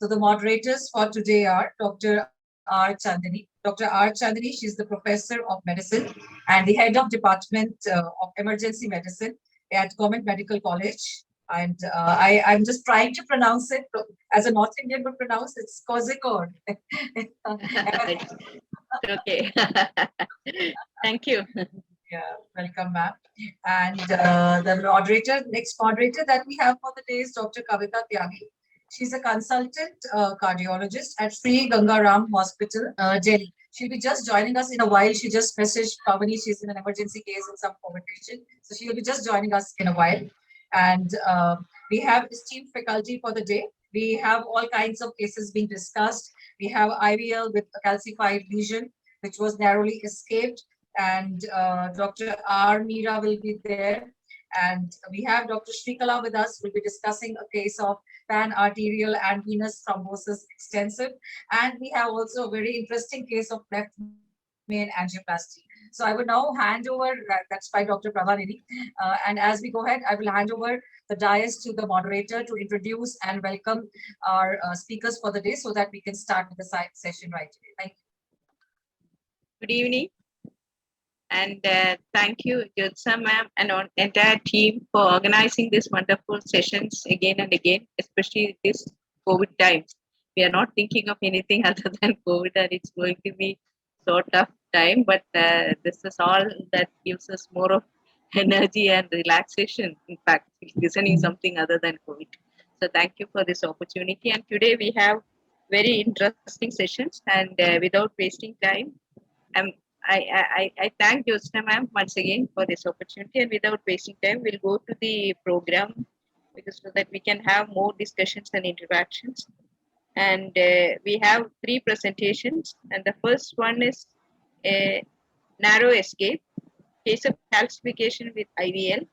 So the moderators for today are Dr. R. Chandani. Dr. R. Chandani, she's the professor of medicine and the head of department of emergency medicine at Government Medical College. And I'm just trying to pronounce it as a North Indian would pronounce it, Kozhikode. Okay. Thank you. Yeah, welcome, ma'am. And the moderator, next moderator that we have for the day is Dr. Kavita Tyagi. She's a consultant cardiologist at Sri Gangaram Hospital, Delhi. She'll be just joining us in a while. She just messaged Pavani. She's in an emergency case in some COVID patient. So she'll be just joining us in a while. And we have esteemed faculty for the day. We have all kinds of cases being discussed. We have IVL with a calcified lesion, which was narrowly escaped, and Dr. R. Meera will be there. And we have Dr. Shrikala with us. We'll be discussing a case of pan-arterial and venous thrombosis extensive. And we have also a very interesting case of left main angioplasty. So I will now hand over, that's by Dr. Prabhanini. And as we go ahead, I will hand over the dais to the moderator to introduce and welcome our speakers for the day so that we can start with the session right away. Thank you. Good evening. And thank you, Jyotsa ma'am, and our entire team for organizing these wonderful sessions again and again, especially this COVID times. We are not thinking of anything other than COVID, and it's going to be sort of time, but this is all that gives us more of energy and relaxation. In fact, listening something other than COVID. So thank you for this opportunity. And today we have very interesting sessions, and without wasting time, I thank Jyotsna ma'am once again for this opportunity, and without wasting time, we'll go to the program because so that we can have more discussions and interactions. And we have 3 presentations, and the first one is a narrow escape, case of calcification with IVL,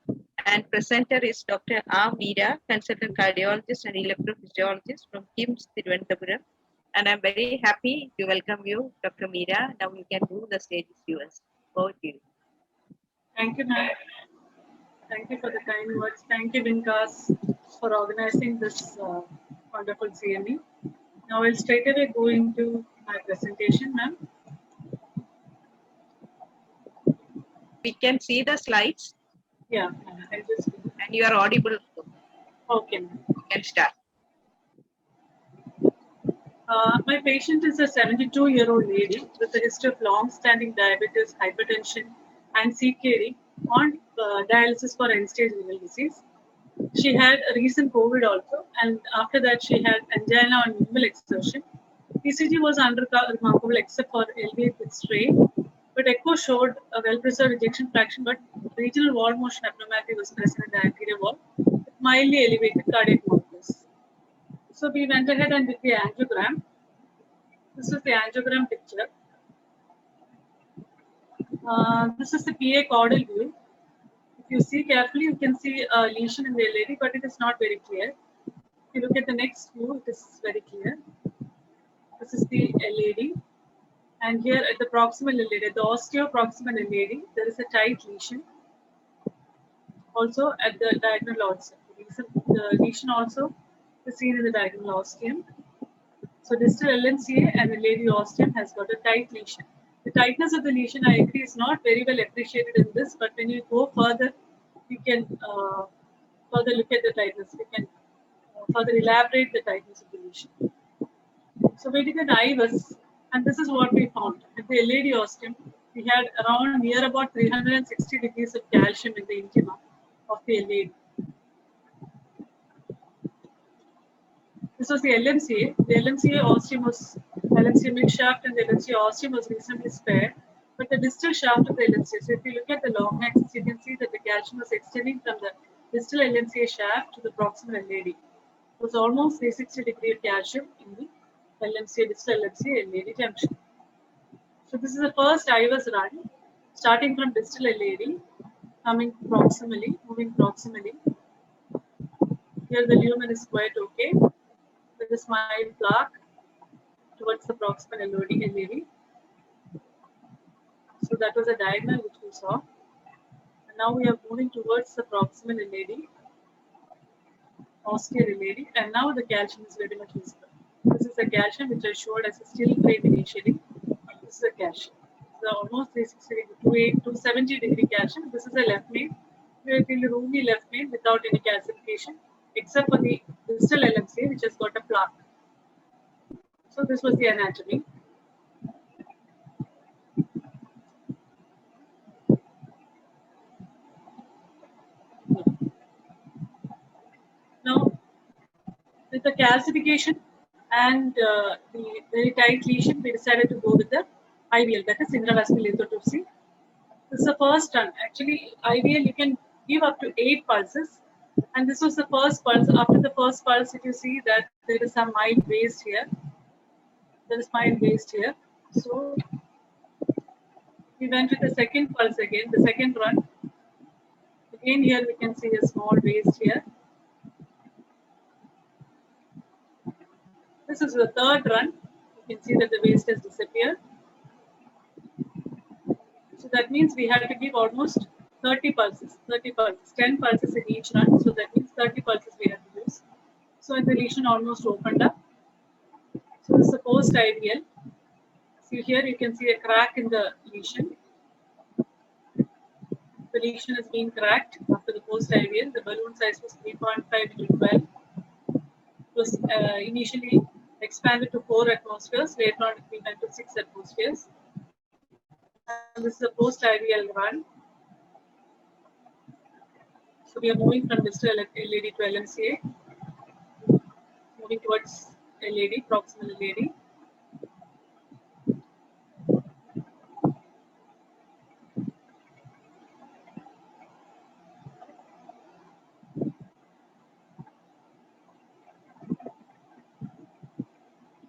and presenter is Dr. R. Meera, consultant cardiologist and electrophysiologist from KIMS Thiruvananthapuram. And I'm very happy to welcome you, Dr. Meera. Now you can do the stage is yours. Over to you. Thank you, ma'am. Thank you for the kind words. Thank you, Vinkas, for organizing this wonderful CME. Now I'll straight away go into my presentation, ma'am. We can see the slides. Yeah, I'll just. And you are audible. Okay, ma'am. You can start. My patient is a 72-year-old lady with a history of long-standing diabetes, hypertension, and CKD on dialysis for end-stage renal disease. She had a recent COVID also, and after that she had angina and minimal exertion. ECG was unremarkable except for LV with strain, but echo showed a well-preserved ejection fraction, but regional wall motion abnormality was present in the anterior wall with mildly elevated cardiac markers. So we went ahead and did the angiogram. This is the angiogram picture. This is the PA caudal view. If you see carefully, you can see a lesion in the LAD, but it is not very clear. If you look at the next view, it is very clear. This is the LAD. And here at the proximal LAD, the osteoproximal LAD, there is a tight lesion. Also at the diagonal ostium. The lesion also is seen in the diagonal ostium. So distal LMCA and the LAD ostium has got a tight lesion. The tightness of the lesion, I agree, is not very well appreciated in this, but when you go further, you can further look at the tightness. We can further elaborate the tightness of the lesion. So we did an IVUS, and this is what we found. At the LAD ostium, we had around near about 360 degrees of calcium in the intima of the LAD. This was the LMCA. The LMCA ostium was LMCA mid shaft, and the LMCA ostium was reasonably spare. But the distal shaft of the LMCA, so if you look at the long axis, you can see that the calcium was extending from the distal LMCA shaft to the proximal LAD. It was almost 360 degree of calcium in the LMCA, distal LMCA LAD junction. So this is the first IVUS run, starting from distal LAD, coming proximally, moving proximally. Here the lumen is quite okay. With a smile plaque towards the proximal LAD. So that was a diagonal which we saw. And now we are moving towards the proximal LAD, austere LAD, and now the calcium is very much visible. the calcium which I showed as a still frame initially. This is a calcium. So almost 270 degree calcium. This is a left main, relatively roomy left main without any calcification, except for the distal LMCA which has got a plaque. So this was the anatomy. Now, with the calcification and the very tight lesion, we decided to go with the IVL, that is intravascular lithotripsy. This is the first run. Actually, IVL you can give up to 8 pulses, and this was the first pulse. After the first pulse, if you see that there is some mild waste here, there is mild waste here. So we went with the second pulse again, the second run. Again, here we can see a small waste here. This is the third run. You can see that the waste has disappeared. So that means we have to give almost 30 pulses, 10 pulses in each run. So that means 30 pulses we have to use. So the lesion almost opened up. So this is the post IVL. See here you can see a crack in the lesion. The lesion has been cracked after the post IVL. The balloon size was 3.5 into 12. It was initially expanded to 4 atmospheres. Later on, we went to 6 atmospheres. And this is a post IVL run. So we are moving from distal LAD to LMCA, moving towards LAD, proximal LAD.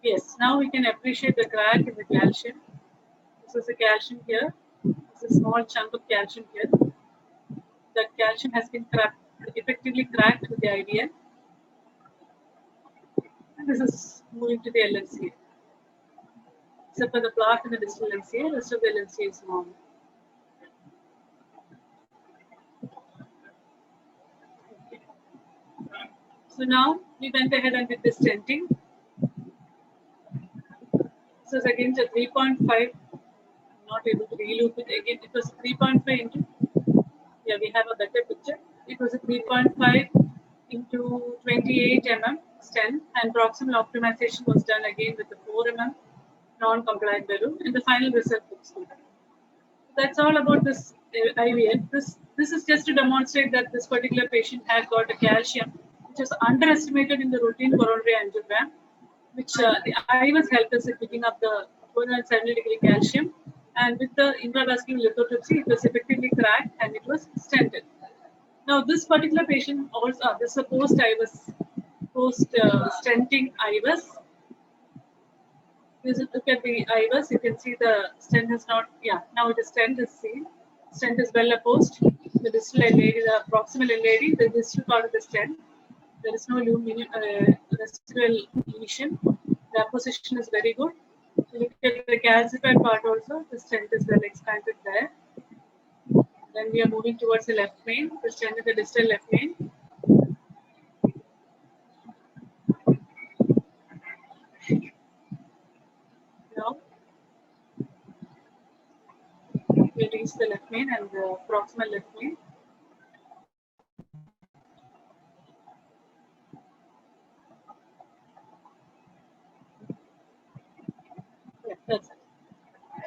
Yes, now we can appreciate the crack in the calcium. This is the calcium here. This is a small chunk of calcium here. That calcium has been effectively cracked with the IVL. And this is moving to the LMCA. Except for the plaque in the distal LMCA, the rest of the LMCA is normal. Okay. So now we went ahead and did the stenting. This is again the 3.5. I'm not able to reloop it again. It was 3.5 into. Yeah, we have a better picture. It was a 3.5 into 28 mm stent, and proximal optimization was done again with the 4 mm non-compliant balloon, and the final result looks good. That's all about this IVL. This is just to demonstrate that this particular patient had got a calcium which was underestimated in the routine coronary angiogram, which the IVS helped us in picking up the 270-degree calcium. And with the intravascular lithotripsy, it was effectively cracked and it was stented. Now, this particular patient also, this is a post-IVS, post-stenting IVS. Look at the IVS, you can see the stent is not, yeah, now the stent is seen. Stent is well opposed. The distal LAD, the proximal LAD, the distal part of the stent. There is no residual lesion. The position is very good. Look at the calcified part also, the stent is well expanded there. Then we are moving towards the left main, the stent is the distal left main. Now, we reach the left main and the proximal left main. Yeah, that's it.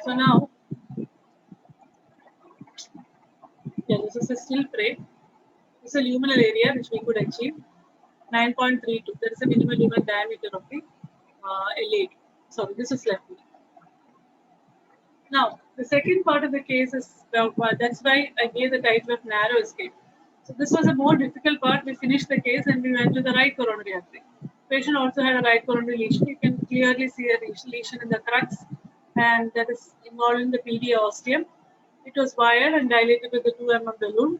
So now, yeah, this is a still frame. This is a luminal area which we could achieve 9.32. There is a minimal luminal diameter of the LAD. Sorry, this is left. Now, the second part of the case is that's why I gave the title of narrow escape. So this was a more difficult part. We finished the case and we went to the right coronary artery. Patient also had a right coronary lesion. You can clearly see a lesion in the crux, and that is involving the PDA ostium. It was wired and dilated with the 2 mm balloon.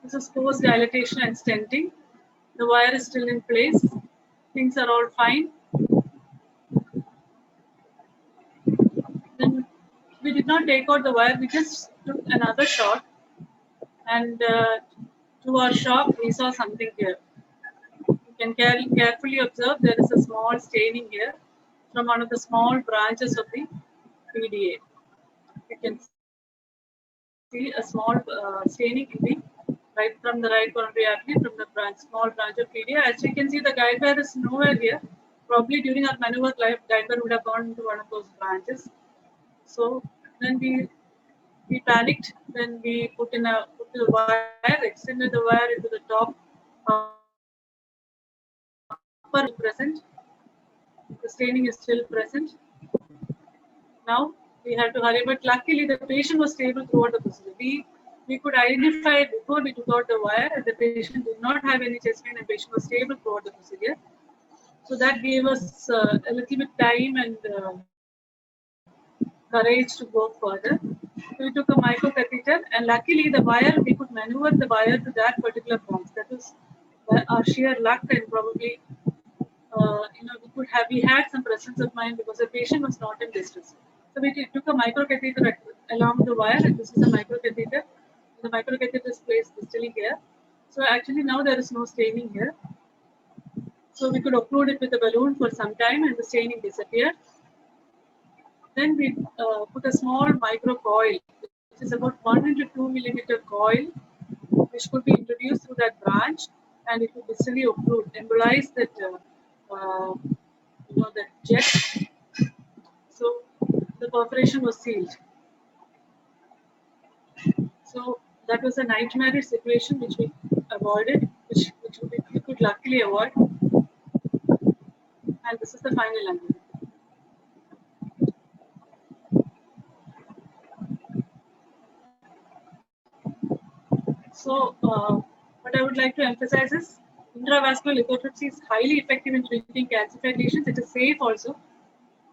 This is post dilatation and stenting. The wire is still in place. Things are all fine. Then we did not take out the wire. We just took another shot, and to our shock, we saw something here. You You can carefully observe there is a small staining here from one of the small branches of the PDA. You can see a small staining in the right from the right coronary artery from the small branch of PDA. As you can see, the guide wire is nowhere here. Probably during our maneuver, guide wire would have gone into one of those branches. So then we panicked. Then we put the wire, extended the wire into the top upper present. The staining is still present. Now we had to hurry, but luckily the patient was stable throughout the procedure. We could identify before we took out the wire, and the patient did not have any chest pain, and the patient was stable throughout the procedure. So that gave us a little bit time and courage to go further. So we took a micro catheter, and luckily the wire, we could maneuver the wire to that particular branch. That was our sheer luck, and probably we had some presence of mind because the patient was not in distress. So we took a micro catheter along the wire, and this is a micro catheter. The micro catheter is placed distally here. So actually now there is no staining here. So we could occlude it with a balloon for some time, and the staining disappeared. Then we put a small micro coil, which is about 1 into 2 millimeter coil, which could be introduced through that branch, and it would distally occlude, embolize that that jet. So the perforation was sealed. So that was a nightmare situation which we avoided, which we could luckily avoid. And this is the final angle. So what I would like to emphasize is intravascular lithotripsy is highly effective in treating calcified lesions. It is safe also.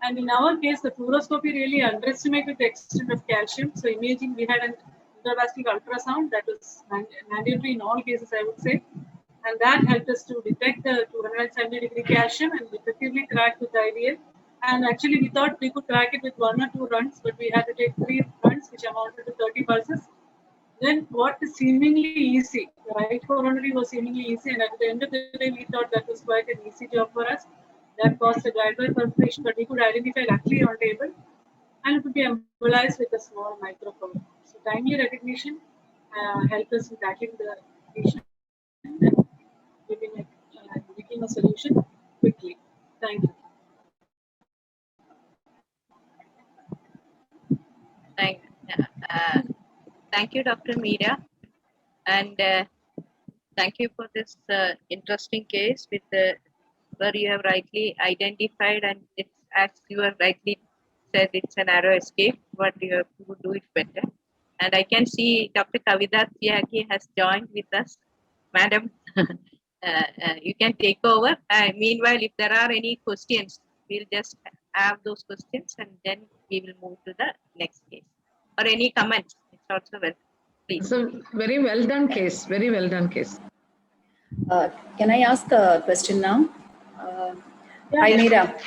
And in our case, the fluoroscopy really underestimated the extent of calcium. So imaging, we had an intravascular ultrasound that was mandatory in all cases, I would say. And that helped us to detect the 270-degree calcium and effectively crack with the IVL. And actually, we thought we could crack it with 1 or 2 runs, but we had to take 3 runs, which amounted to 30 pulses. Then what is seemingly easy, the right coronary was seemingly easy, and at the end of the day, we thought that was quite an easy job for us. That caused a guide wire perforation, but we could identify luckily on table, and it could be embolized with a small microcoil. So timely recognition helped us in tackling the patient and making a solution quickly. Thank you. Thank you, Dr. Meera, and thank you for this interesting case with where you have rightly identified, and it's, as you have rightly said, it's a narrow escape, but you have to do it better. And I can see Dr. Kavita Tyagi has joined with us. Madam, you can take over. Meanwhile, if there are any questions, we'll just have those questions, and then we will move to the next case. Or any comments, it's also well. Please. So very well done case. Very well done case. Can I ask a question now? Hi, Meera.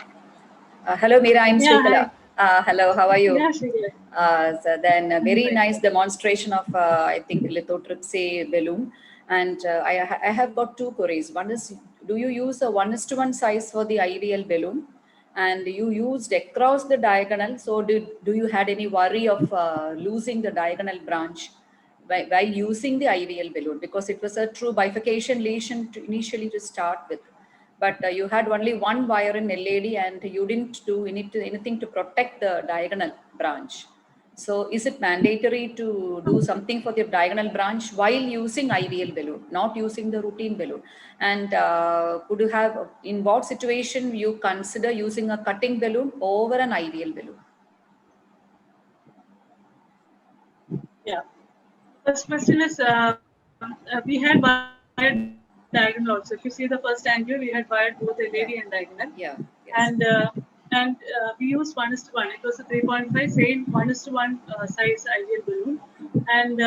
Hello, Meera. I'm Srikala. Hello, how are you? Yeah, Srikala. So then a very nice demonstration of, I think, lithotripsy balloon. And I have got 2 queries. One is, do you use a 1:1 size for the IVL balloon? And you used across the diagonal. So do you had any worry of losing the diagonal branch while using the IVL balloon? Because it was a true bifurcation lesion initially to start with. But you had only 1 wire in LAD, and you didn't do anything to protect the diagonal branch. So is it mandatory to do something for the diagonal branch while using IVL balloon, not using the routine balloon? And could you have, in what situation you consider using a cutting balloon over an IVL balloon? Yeah. First question is, we had wired diagonal also. If you see the first angle, we had wired both LAD and diagonal. Yeah. Yes. And we used 1:1. It was a 3.5, same 1:1 size IVL balloon. And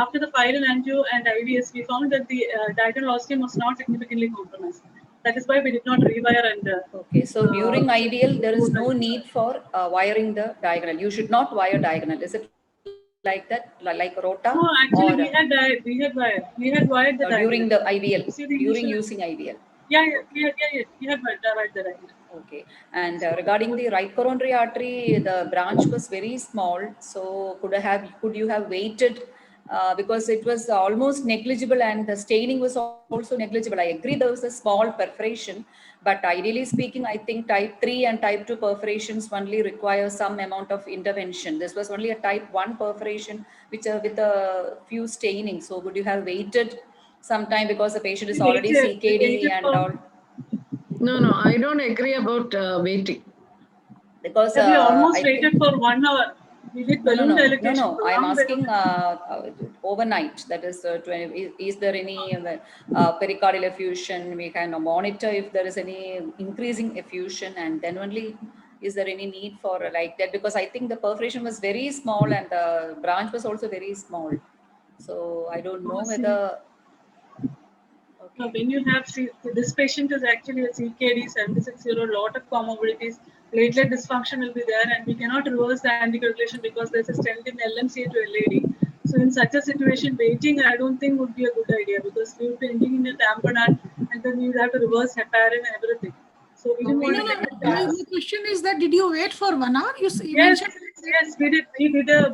after the final angio and IVS, we found that the diagonal ostium was not significantly compromised. That is why we did not rewire. And okay, so during IVL, there is no need for wiring the diagonal. You should not wire diagonal. Is it like that, like rota? No, actually, we had wired the during the IVL, See the during initial, using IVL. Yeah, you have right the right. Okay. And regarding the right coronary artery, the branch was very small. So could you have waited because it was almost negligible and the staining was also negligible. I agree there was a small perforation, but ideally speaking, I think type 3 and type 2 perforations only require some amount of intervention. This was only a type 1 perforation which with a few staining. So would you have waited some time because the patient is already We CKD waited and for, all? No, I don't agree about waiting. Because we almost I waited think for 1 hour. We did balloon dilatation. I am long balloon asking overnight. That is, is there any pericardial effusion? We can monitor if there is any increasing effusion, and then only is there any need for like that? Because I think the perforation was very small and the branch was also very small. So I don't know whether. Now, Okay. when you have this patient is actually a CKD 76-year-old, lot of comorbidities, platelet dysfunction will be there, and we cannot reverse the anticoagulation because there's a stent in LMCA to LAD. So in such a situation, waiting I don't think would be a good idea because we would be ending in a tamponade and then we would have to reverse heparin and everything. So we didn't want to take a My chance. question is that did you wait for 1 hour? You Yes, mentioned yes,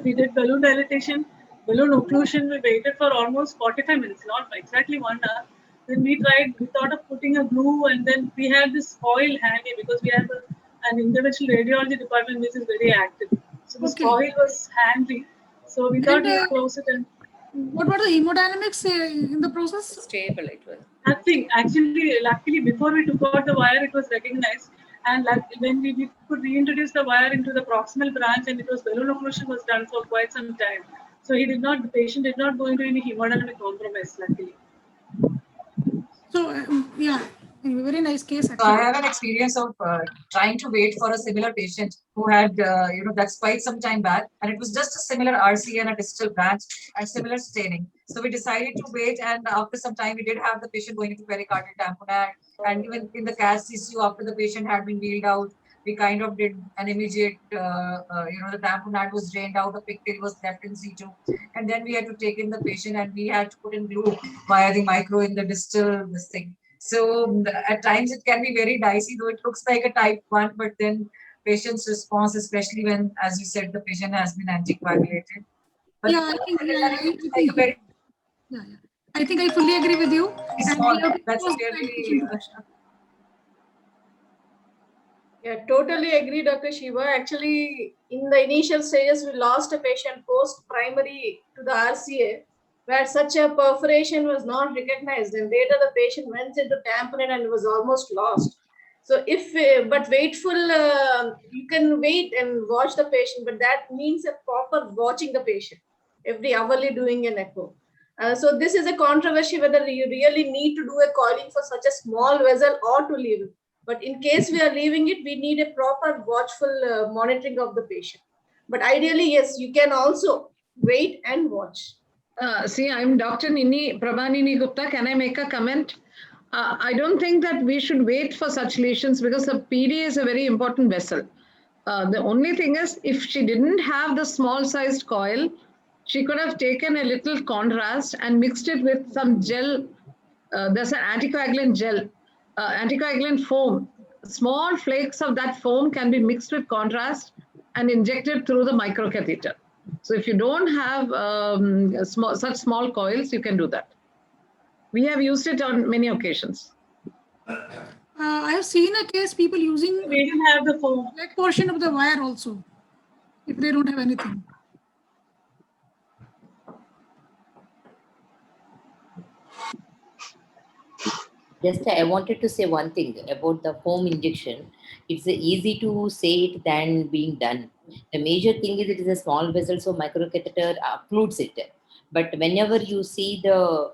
we did balloon dilatation, balloon occlusion. We waited for almost 45 minutes, not exactly 1 hour. Then we thought of putting a glue, and then we had this coil handy because we have an interventional radiology department which is very active. So this Okay. coil was handy. So we thought And, we would close it and what about the hemodynamics in the process? Stable it was. nothing. Actually, luckily, before we took out the wire, it was recognized. And when we could reintroduce the wire into the proximal branch, and it was balloon occlusion was done for quite some time. So the patient did not go into any hemodynamic compromise, luckily. So, yeah, a very nice case So I actually. have an experience of trying to wait for a similar patient who had, that's quite some time back, and it was just a similar RC and a distal branch and similar staining. So we decided to wait, and after some time, we did have the patient going into pericardial tamponade, and even in the CAS CCU, after the patient had been wheeled out, we kind of did an immediate, the tamponade was drained out, the pigtail was left in situ, and then we had to take in the patient, and we had to put in glue via the micro in the distal this thing. So at times it can be very dicey, though it looks like a type 1, but then patient's response, especially when, as you said, the patient has been anticoagulated. But Yeah, I think, like a very yeah. I think I fully agree with you. And small, we have to that's close the really, education to patient. Yeah, totally agree, Dr. Shiva. Actually, in the initial stages, we lost a patient post-primary to the RCA, where such a perforation was not recognized. And later the patient went into tamponade and was almost lost. So but you can wait and watch the patient, but that means a proper watching the patient, every hourly doing an echo. So this is a controversy whether you really need to do a coiling for such a small vessel or to leave it. But in case we are leaving it, we need a proper watchful monitoring of the patient. But ideally, yes, you can also wait and watch. See, I'm Dr. Prabhanini Gupta. Can I make a comment? I don't think that we should wait for such lesions because the PD is a very important vessel. The only thing is, if she didn't have the small sized coil, she could have taken a little contrast and mixed it with some gel. There's an anticoagulant gel, anticoagulant foam. Small flakes of that foam can be mixed with contrast and injected through the microcatheter. So if you don't have such small coils, you can do that. We have used it on many occasions. I have seen a case people using We didn't have the foam. that portion of the wire also, if they don't have anything. Just I wanted to say one thing about the foam injection. It's easy to say it than being done. The major thing is it is a small vessel, so microcatheter occludes it. But whenever you see the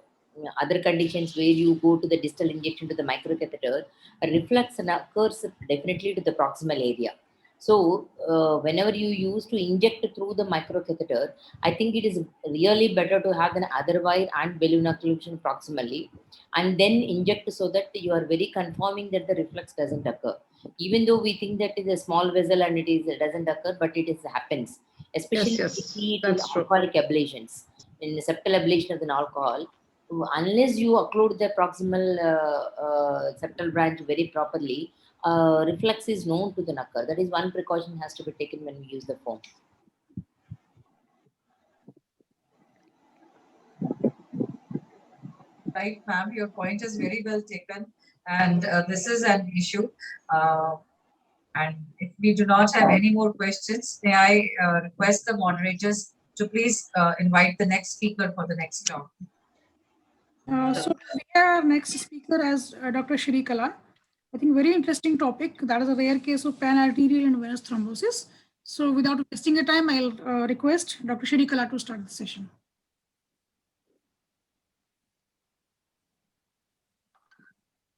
other conditions where you go to the distal injection to the microcatheter, a reflux occurs definitely to the proximal area. So whenever you use to inject through the microcatheter, I think it is really better to have an other wire and balloon occlusion proximally, and then inject so that you are very confirming that the reflux doesn't occur. Even though we think that it is a small vessel and it doesn't occur, but it happens, especially Yes, if we see it in that's true. alcoholic ablations, in the septal ablation of an alcohol. unless you occlude the proximal septal branch very properly, reflux is known to then occur. That is one precaution has to be taken when we use the foam. Right, ma'am, your point is very well taken, and this is an issue. And if we do not have any more questions, may I request the moderators to please invite the next speaker for the next talk. So we have our next speaker as Dr. Shri Kala. I think very interesting topic. That is a rare case of panarterial and venous thrombosis. So without wasting your time, I'll request Dr. Shri Kala to start the session.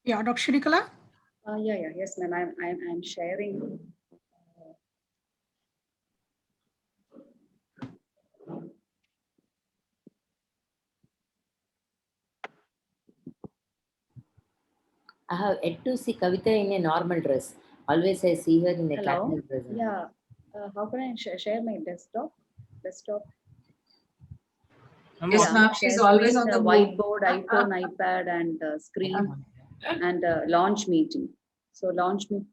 Yeah, Dr. Shri Kala. Yes, ma'am. I'm sharing. I have yet to see Kavita in a normal dress. Always I see her in a classical dress. Yeah. How can I share my desktop? Yes, ma'am. She's always on the move. whiteboard, iPhone, iPad, and screen, and launch meeting. So launch meeting.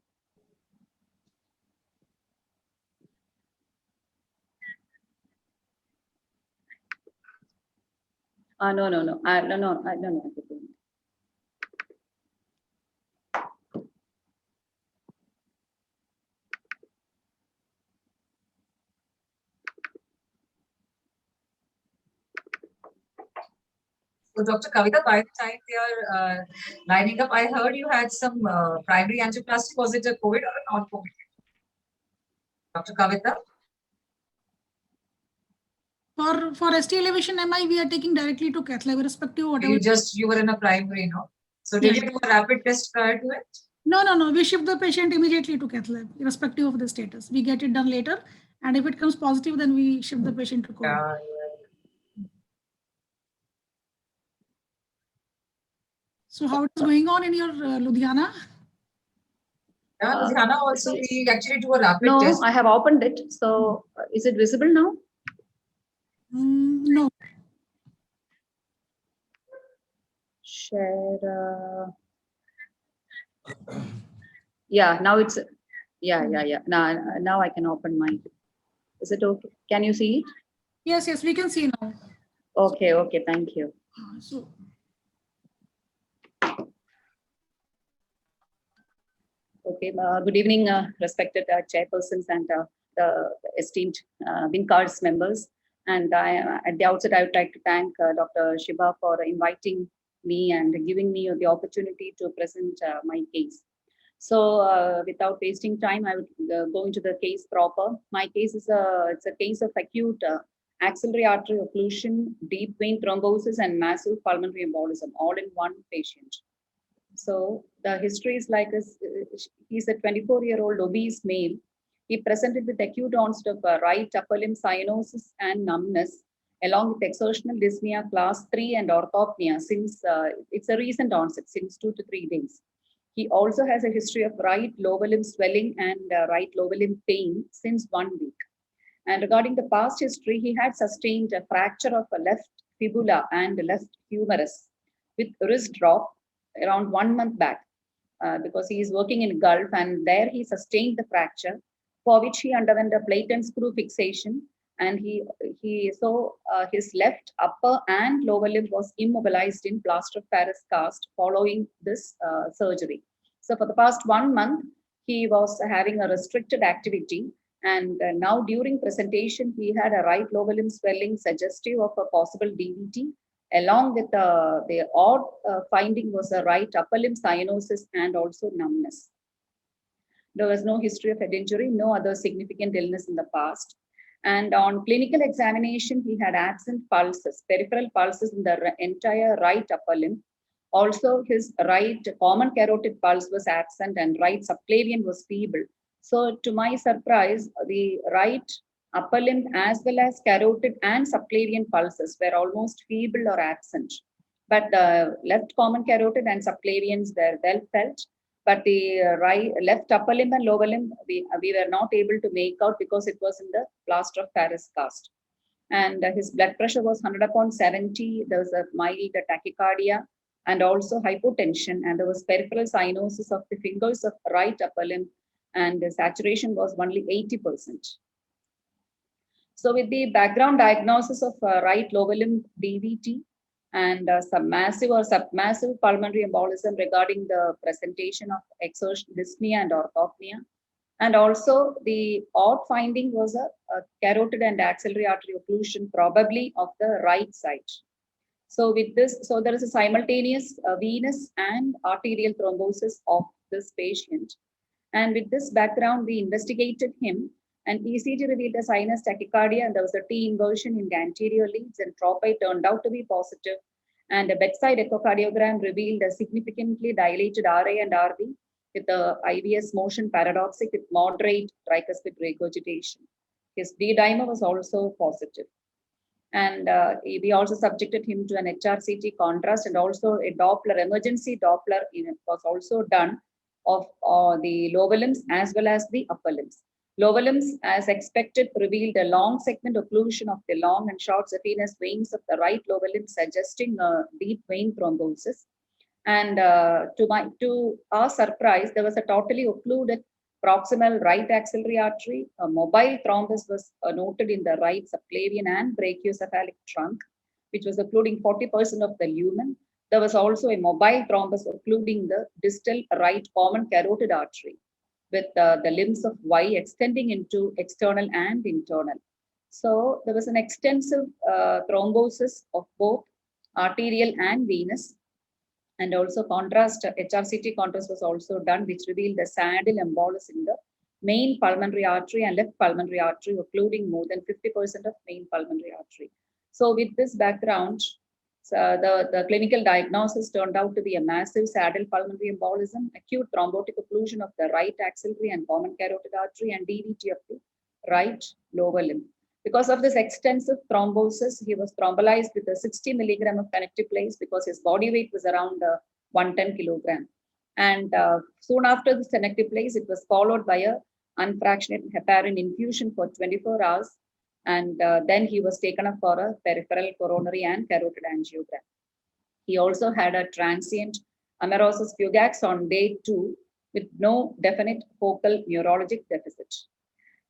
No. No. I don't know. So, Dr. Kavita, by the time they are lining up, I heard you had some primary angioplasty. Was it a COVID or a non-COVID? Dr. Kavita? For ST elevation MI, we are taking directly to cath lab, irrespective of whatever. You were in a primary, no? So did you do a rapid test prior to it? No. We ship the patient immediately to cath lab, irrespective of the status. We get it done later, and if it comes positive, then we ship the patient to COVID. So how it's going on in your Ludhiana? Yeah, Ludhiana also we actually do a rapid test. No, I have opened it. So is it visible now? No. Share. Yeah, now it's. Yeah. Now I can open mine. Is it okay? Can you see it? Yes, we can see now. Okay. Thank you. So. Okay, good evening, respected chairpersons and the esteemed WinCards members. And at the outset, I would like to thank Dr. Shiba for inviting me and giving me the opportunity to present my case. So without wasting time, I would go into the case proper. My case is it's a case of acute axillary artery occlusion, deep vein thrombosis, and massive pulmonary embolism, all in one patient. So the history is like this. He's a 24-year-old obese male. He presented with acute onset of right upper limb cyanosis and numbness, along with exertional dyspnea class 3 and orthopnea since it's a recent onset, since 2 to 3 days. He also has a history of right lower limb swelling and right lower limb pain since 1 week. And regarding the past history, he had sustained a fracture of a left fibula and left humerus with wrist drop around 1 month back, because he is working in Gulf, and there he sustained the fracture, for which he underwent a plate and screw fixation, and his left upper and lower limb was immobilized in plaster of Paris cast following this surgery. So for the past 1 month, he was having a restricted activity, and now during presentation, he had a right lower limb swelling suggestive of a possible DVT. Along with the odd finding was a right upper limb cyanosis and also numbness. There was no history of head injury, no other significant illness in the past. And on clinical examination, he had absent pulses, peripheral pulses in the entire right upper limb. Also, his right common carotid pulse was absent and right subclavian was feeble. So to my surprise, the right upper limb as well as carotid and subclavian pulses were almost feeble or absent. But the left common carotid and subclavians were well felt. But the left upper limb and lower limb, we were not able to make out because it was in the plaster of Paris cast. And his blood pressure was 100/70. There was a mild tachycardia and also hypotension, and there was peripheral cyanosis of the fingers of right upper limb, and the saturation was only 80%. So with the background diagnosis of right lower limb DVT and some massive or submassive pulmonary embolism regarding the presentation of exertion dyspnea and orthopnea, and also the odd finding was a carotid and axillary artery occlusion, probably of the right side. So with this, so there is a simultaneous venous and arterial thrombosis of this patient. And with this background, we investigated him, and ECG revealed a sinus tachycardia, and there was a T inversion in the anterior leads, and tropi turned out to be positive. And a bedside echocardiogram revealed a significantly dilated RA and RV with the IVS motion paradoxic with moderate tricuspid regurgitation. His D-dimer was also positive. And we also subjected him to an HRCT contrast, and also a Doppler, emergency Doppler was also done of the lower limbs as well as the upper limbs. Lower limbs, as expected, revealed a long segment occlusion of the long and short saphenous veins of the right lower limb, suggesting deep vein thrombosis. And to our surprise, there was a totally occluded proximal right axillary artery. A mobile thrombus was noted in the right subclavian and brachiocephalic trunk, which was occluding 40% of the lumen. There was also a mobile thrombus occluding the distal right common carotid artery, with the limbs of Y extending into external and internal. So there was an extensive thrombosis of both arterial and venous. And also contrast, HRCT contrast was also done, which revealed the saddle embolus in the main pulmonary artery and left pulmonary artery, occluding more than 50% of main pulmonary artery. So with this background, the clinical diagnosis turned out to be a massive saddle pulmonary embolism, acute thrombotic occlusion of the right axillary and common carotid artery, and DVT of the right lower limb. Because of this extensive thrombosis, he was thrombolized with a 60 milligram of tenecteplase because his body weight was around 110 kilogram. And soon after this tenecteplase, it was followed by a unfractionated heparin infusion for 24 hours. And then he was taken up for a peripheral coronary and carotid angiogram. He also had a transient amaurosis fugax on day 2 with no definite focal neurologic deficit.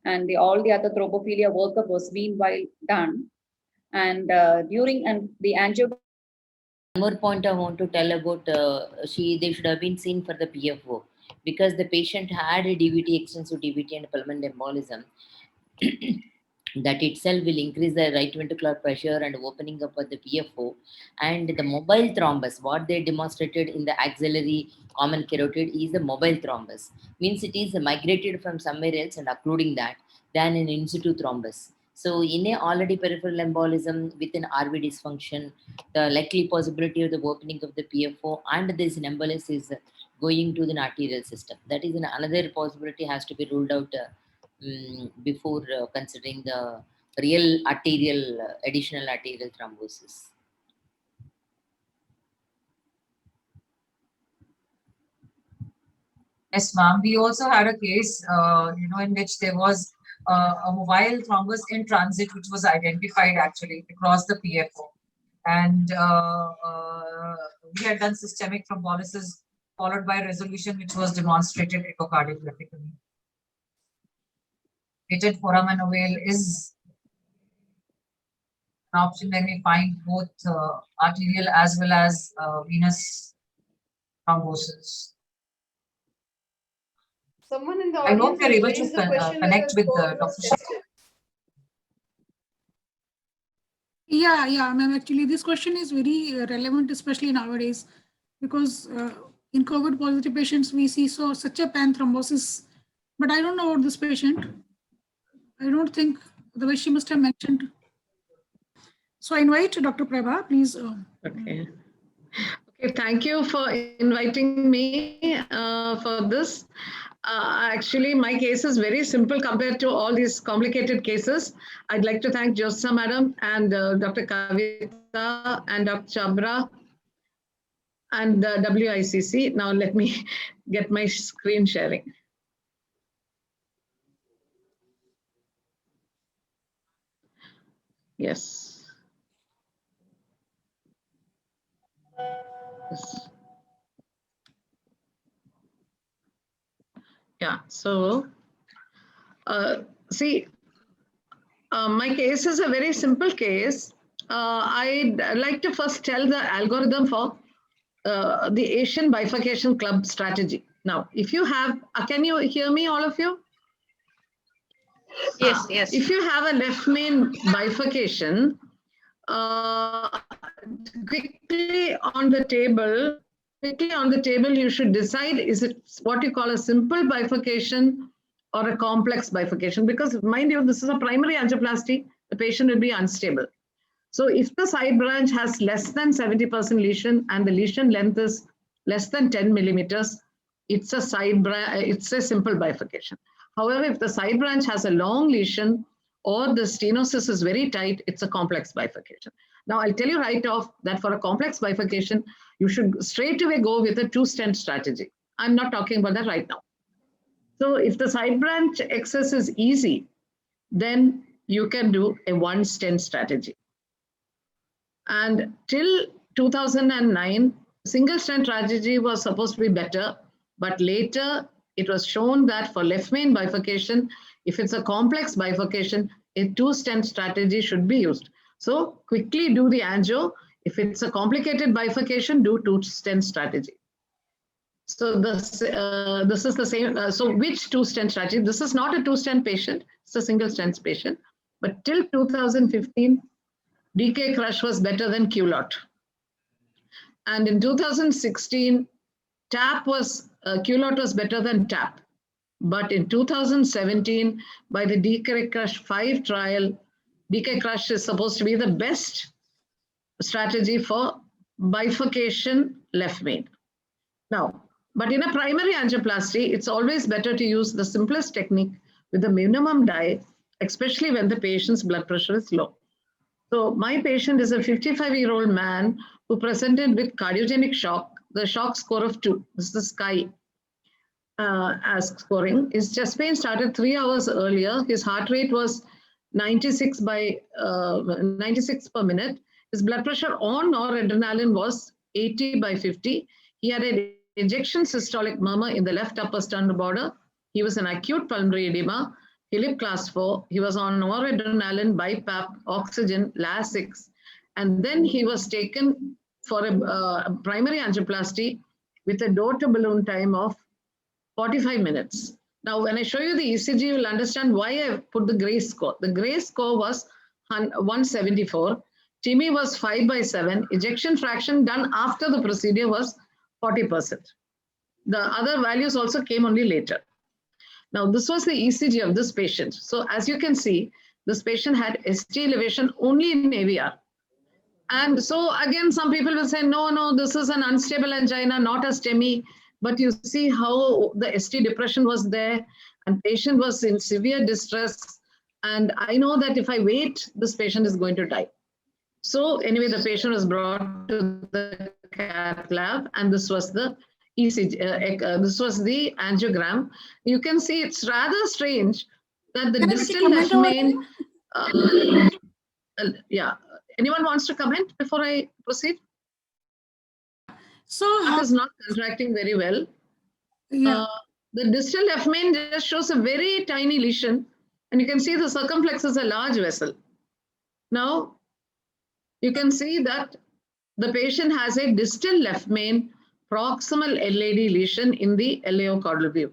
And all the other thrombophilia workup was meanwhile done. And during the angiogram. One more point I want to tell about, they should have been seen for the PFO, because the patient had a DVT, extensive DVT and pulmonary embolism. That itself will increase the right ventricular pressure and opening up of the PFO. And the mobile thrombus, what they demonstrated in the axillary common carotid is the mobile thrombus. Means it is migrated from somewhere else and occluding that than an in situ thrombus. So in a already peripheral embolism with an RV dysfunction, the likely possibility of the opening of the PFO and this embolus is going to the arterial system. That is another possibility has to be ruled out before considering the real arterial, additional arterial thrombosis. Yes, ma'am. We also had a case, in which there was a mobile thrombus in transit, which was identified actually across the PFO. And we had done systemic thrombolysis followed by resolution, which was demonstrated echocardiographically. Weighted foramen ovale is an option when we find both arterial as well as venous thrombosis. Someone in the I hope audience you're has able raised to the question connect whether with score Dr. was tested. Yeah, ma'am. Actually, this question is very relevant, especially nowadays, because in COVID positive patients, we see such a pan thrombosis. But I don't know about this patient. I don't think, otherwise she must have mentioned. So I invite Dr. Prabha, please. Okay. Okay, thank you for inviting me for this. Actually, my case is very simple compared to all these complicated cases. I'd like to thank Jyotsna Madam and Dr. Kavita and Dr. Chabra and WICC. Now let me get my screen sharing. Yes. Yes. Yeah, so see, my case is a very simple case. I'd like to first tell the algorithm for the Asian Bifurcation Club strategy. Now, if you have, can you hear me, all of you? Yes, yes. If you have a left main bifurcation, quickly on the table, you should decide, is it what you call a simple bifurcation or a complex bifurcation? Because mind you, this is a primary angioplasty, the patient will be unstable. So if the side branch has less than 70% lesion and the lesion length is less than 10 millimeters, it's a simple bifurcation. However, if the side branch has a long lesion or the stenosis is very tight, it's a complex bifurcation. Now, I'll tell you right off that for a complex bifurcation, you should straight away go with a 2-stent strategy. I'm not talking about that right now. So if the side branch access is easy, then you can do a 1-stent strategy. And till 2009, single stent strategy was supposed to be better, but later it was shown that for left main bifurcation, if it's a complex bifurcation, a 2-stent strategy should be used. So quickly do the angio. If it's a complicated bifurcation, do 2-stent strategy. So this is the same. So which 2-stent strategy? This is not a 2-stent patient. It's a single stent patient. But till 2015, DK crush was better than QLOT. And in 2016, QLOT was better than TAP. But in 2017, by the DK crush 5 trial, DK crush is supposed to be the best strategy for bifurcation left main. Now, but in a primary angioplasty, it's always better to use the simplest technique with the minimum dye, especially when the patient's blood pressure is low. So my patient is a 55-year-old man who presented with cardiogenic shock, the shock score of 2. This is the SCAI as scoring. His chest pain started 3 hours earlier. His heart rate was 96 per minute. His blood pressure on noradrenaline was 80/50. He had an ejection systolic murmur in the left upper sternal border. He was an acute pulmonary edema. HILIP class 4, he was on noradrenaline, BiPAP, oxygen, Lasix, and then he was taken for a primary angioplasty with a door-to-balloon time of 45 minutes. Now, when I show you the ECG, you will understand why I put the gray score. The gray score was 174. TIMI was 5/7. Ejection fraction done after the procedure was 40%. The other values also came only later. Now, this was the ECG of this patient. So as you can see, this patient had ST elevation only in AVR. And so again, some people will say, no, this is an unstable angina, not a STEMI. But you see how the ST depression was there and patient was in severe distress. And I know that if I wait, this patient is going to die. So anyway, the patient was brought to the cath lab and this was the ECG, this was the angiogram. You can see it's rather strange that the distal left main, yeah. Anyone wants to comment before I proceed? So it is not contracting very well. yeah. The distal left main just shows a very tiny lesion and you can see the circumflex is a large vessel. Now, you can see that the patient has a distal left main proximal LAD lesion in the LAO caudal view.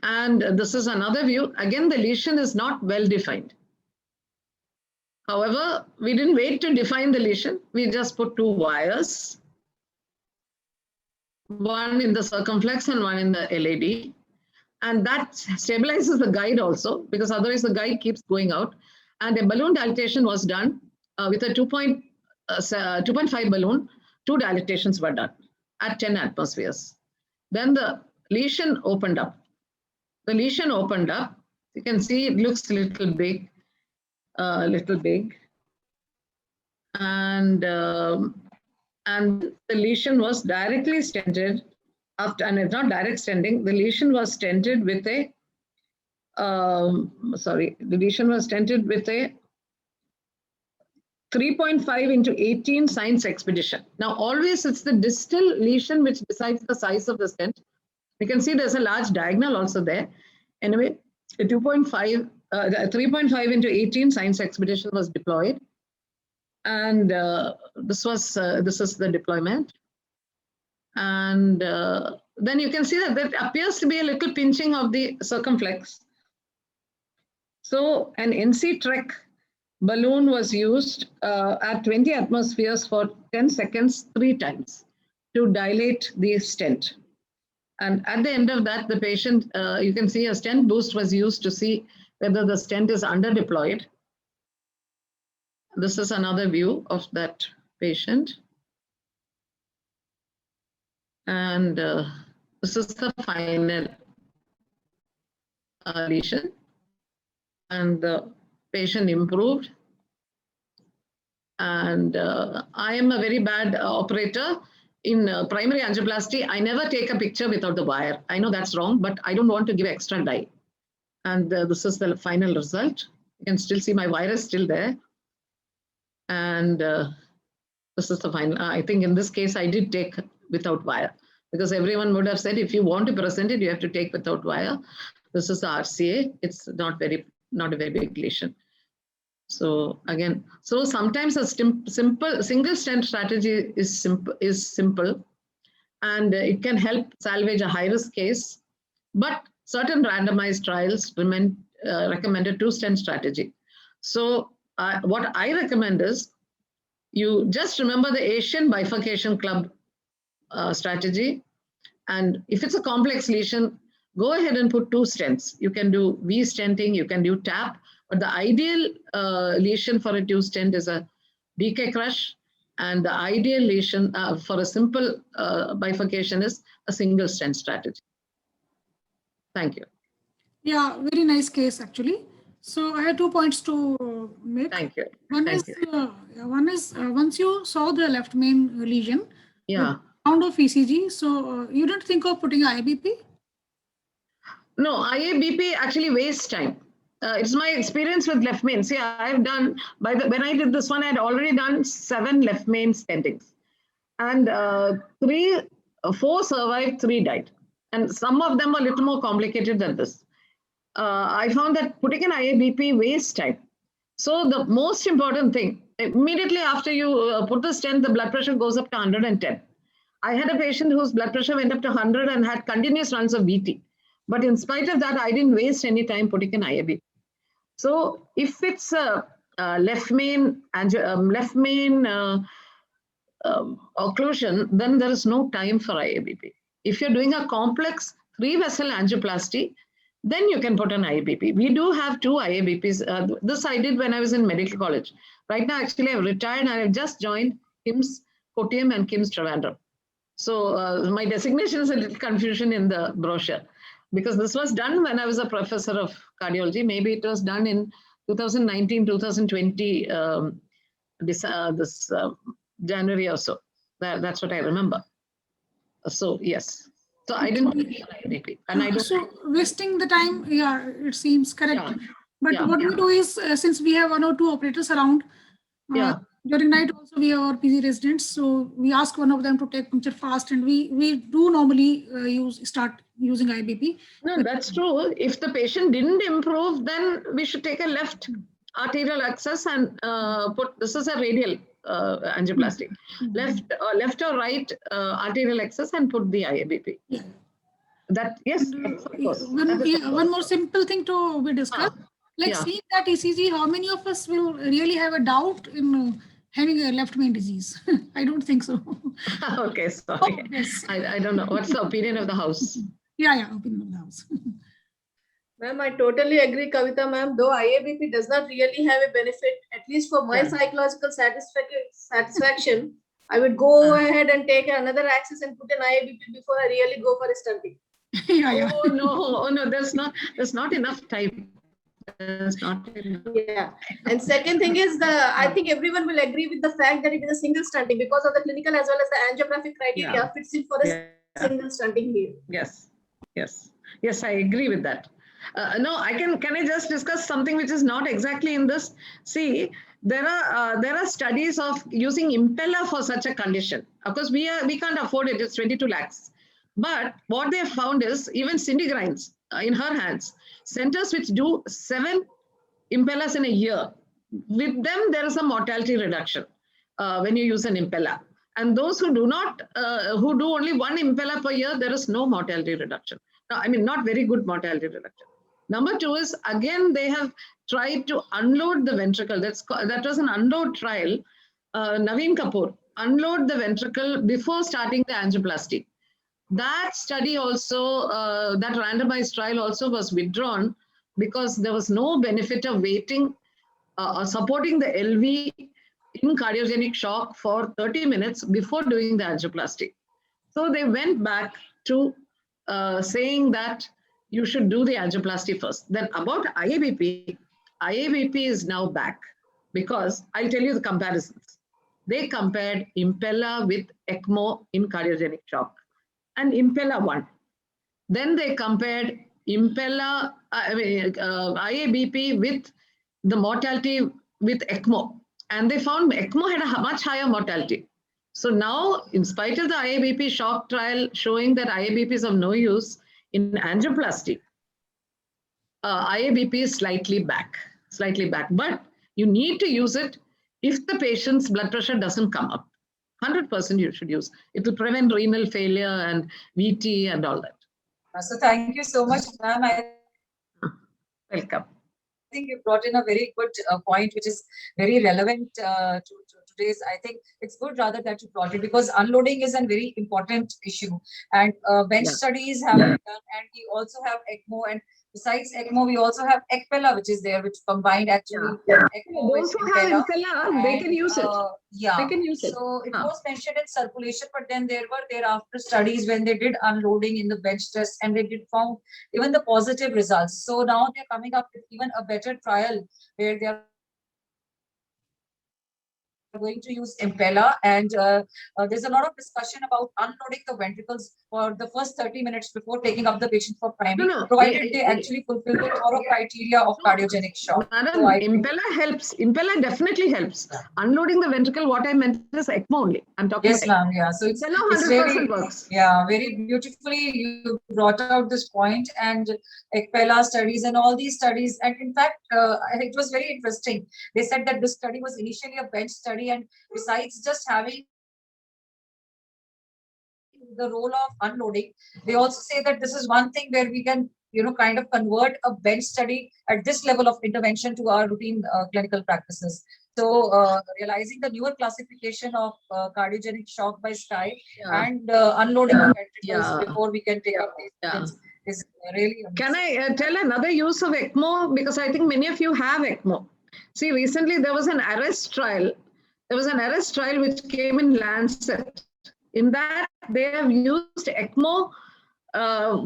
And this is another view. Again, the lesion is not well defined. However, we didn't wait to define the lesion. We just put 2 wires, one in the circumflex and one in the LAD. And that stabilizes the guide also, because otherwise the guide keeps going out. And a balloon dilatation was done with a 2.5 balloon. 2 dilatations were done at 10 atmospheres. Then the lesion opened up. The lesion opened up. You can see it looks a little big. And the lesion was directly stented after, and it's not direct stenting. The lesion was stented with a sorry, the lesion was stented with a 3.5 into 18 Science Expedition. Now, always it's the distal lesion which decides the size of the stent. You can see there's a large diagonal also there. Anyway, a 3.5 into 18 Science Expedition was deployed. And this is the deployment. And then you can see that there appears to be a little pinching of the circumflex. So an NC Trek balloon was used at 20 atmospheres for 10 seconds 3 times to dilate the stent. And at the end of that, the patient, you can see a stent boost was used to see whether the stent is under deployed. This is another view of that patient. And this is the final lesion. And the patient improved. And I am a very bad operator. In primary angioplasty, I never take a picture without the wire. I know that's wrong, but I don't want to give extra dye. And this is the final result. You can still see my wire is still there. And this is the final. I think in this case, I did take without wire, because everyone would have said, if you want to present it, you have to take without wire. This is the RCA. It's not a very big lesion. So again, so sometimes a simple single stent strategy is simple, and it can help salvage a high-risk case. But certain randomized trials recommended 2-stent strategy. So what I recommend is you just remember the Asian Bifurcation Club strategy, and if it's a complex lesion, go ahead and put 2 stents. You can do V stenting, you can do TAP. But the ideal lesion for a 2-stent is a DK crush, and the ideal lesion for a simple bifurcation is a single stent strategy. Thank you. Yeah, very nice case actually. So I have 2 points to make. Thank you. One is once you saw the left main lesion, Yeah. round of ECG, so you didn't think of putting IABP? No, IABP actually wastes time. It's my experience with left main. See, I've done, when I did this one, I had already done 7 left main stentings. And 4 survived, 3 died. And some of them were a little more complicated than this. I found that putting an IABP wastes time. So the most important thing, immediately after you put the stent, the blood pressure goes up to 110. I had a patient whose blood pressure went up to 100 and had continuous runs of VT. But in spite of that, I didn't waste any time putting an IABP. So if it's a left main occlusion, then there is no time for IABP. If you're doing a complex 3-vessel angioplasty, then you can put an IABP. We do have 2 IABPs. This I did when I was in medical college. Right now, actually, I've retired and I've just joined KIMS Kottayam and KIMS Trivandrum. So my designation is a little confusion in the brochure, because this was done when I was a professor of cardiology. Maybe it was done in 2019, 2020, this January or so. That's what I remember. So yes. So I didn't put IABP. And I don't. So wasting the time, yeah, it seems correct. Yeah. But Yeah. what we do is, since we have 1 or 2 operators around, Yeah. during night also we have our PG residents, so we ask one of them to take puncture fast, and we do normally start using IBP. No, that's true. If the patient didn't improve, then we should take a left arterial access and put, this is a radial angioplasty, left or right arterial access and put the IABP. Yeah. That, yes, of course. One more simple thing to be discussed. Like yeah. seeing that ECG, how many of us will really have a doubt in having a left main disease? I don't think so. Okay, sorry. Oh, yes. I don't know. What's the opinion of the house? Yeah, opinion of the house. Ma'am, I totally agree, Kavita ma'am. Though IABP does not really have a benefit, at least for my psychological satisfaction, I would go ahead and take another access and put an IABP before I really go for a stunting. Yeah. Oh no, there's not enough time. There's not enough. Yeah. And second thing is, I think everyone will agree with the fact that it is a single stunting because of the clinical as well as the angiographic criteria fits in for a single stunting here. Yes, I agree with that. No, can I just discuss something which is not exactly in this? See, there are studies of using Impella for such a condition. Of course, we can't afford it. It's 22 lakhs. But what they have found is even Cindy Grimes in her hands, centers which do 7 Impellas in a year. With them, there is a mortality reduction when you use an Impella. And those who do not, who do only 1 Impella per year, there is no mortality reduction. Now, I mean, not very good mortality reduction. Number 2 is, again, they have tried to unload the ventricle. That was an unload trial. Naveen Kapoor, unload the ventricle before starting the angioplasty. That study also, that randomized trial also was withdrawn because there was no benefit of waiting or supporting the LV in cardiogenic shock for 30 minutes before doing the angioplasty. So they went back to saying that you should do the angioplasty first. Then about IABP, IABP is now back because I'll tell you the comparisons. They compared Impella with ECMO in cardiogenic shock and Impella 1. Then they compared Impella, IABP with the mortality with ECMO. And they found ECMO had a much higher mortality. So now, in spite of the IABP shock trial showing that IABP is of no use in angioplasty, IABP is slightly back. But you need to use it if the patient's blood pressure doesn't come up. 100% you should use. It will prevent renal failure and VT and all that. So thank you so much, ma'am. Welcome. I think you brought in a very good point, which is very relevant to today's. I think it's good rather that you brought it because unloading is a very important issue. And bench studies have been done, and we also have ECMO. And besides ECMO, we also have ECPella, which is there, which combined actually. ECMO Those who have Impella, they can use it. Yeah, they can use it. So it was mentioned in circulation, but then there were thereafter studies when they did unloading in the bench test, and they did found even the positive results. So now they're coming up with even a better trial where they are going to use Impella, and there's a lot of discussion about unloading the ventricles for the first 30 minutes before taking up the patient for primary, provided they actually fulfill the thorough criteria of cardiogenic shock. Madam, so Impella helps. Impella definitely helps. Unloading the ventricle, what I meant is ECMO only. I'm talking yes, ma'am. Yeah. So it's 100% very, works. Yeah, very beautifully you brought out this point, and ECPella studies and all these studies. And in fact, it was very interesting. They said that this study was initially a bench study, and besides just having the role of unloading, they also say that this is one thing where we can, kind of convert a bench study at this level of intervention to our routine clinical practices. So realizing the newer classification of cardiogenic shock by SCAI and unloading of ventricles before we can take up these patients is really amazing. Can I tell another use of ECMO? Because I think many of you have ECMO. See, recently there was an ARREST trial. There was an ARREST trial which came in Lancet. In that, they have used ECMO